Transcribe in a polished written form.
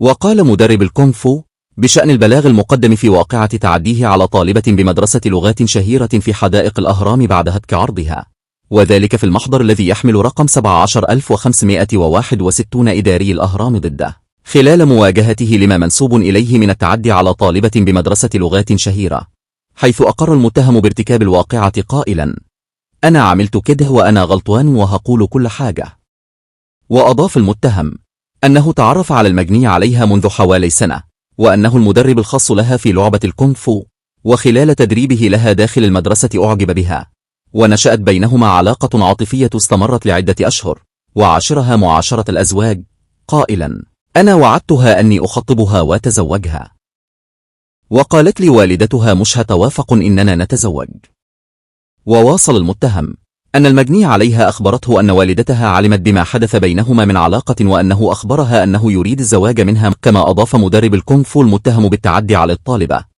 وقال مدرب الكونغ فو بشأن البلاغ المقدم في واقعة تعديه على طالبة بمدرسة لغات شهيرة في حدائق الأهرام بعد هتك عرضها، وذلك في المحضر الذي يحمل رقم 17561 إداري الأهرام ضده، خلال مواجهته لما منسوب إليه من التعدي على طالبة بمدرسة لغات شهيرة، حيث أقر المتهم بارتكاب الواقعة قائلا: أنا عملت كده وأنا غلطان وهقول كل حاجة. وأضاف المتهم أنه تعرف على المجني عليها منذ حوالي سنة، وأنه المدرب الخاص لها في لعبة الكونغ فو، وخلال تدريبه لها داخل المدرسة أعجب بها، ونشأت بينهما علاقة عاطفية استمرت لعدة أشهر، وعاشرها معاشرة الأزواج، قائلا: أنا وعدتها أني أخطبها وتزوجها، وقالت لي والدتها مش هتوافق إننا نتزوج. وواصل المتهم أن المجني عليها أخبرته أن والدتها علمت بما حدث بينهما من علاقة، وأنه أخبرها أنه يريد الزواج منها. كما أضاف مدرب الكونغ فو المتهم بالتعدي على الطالبة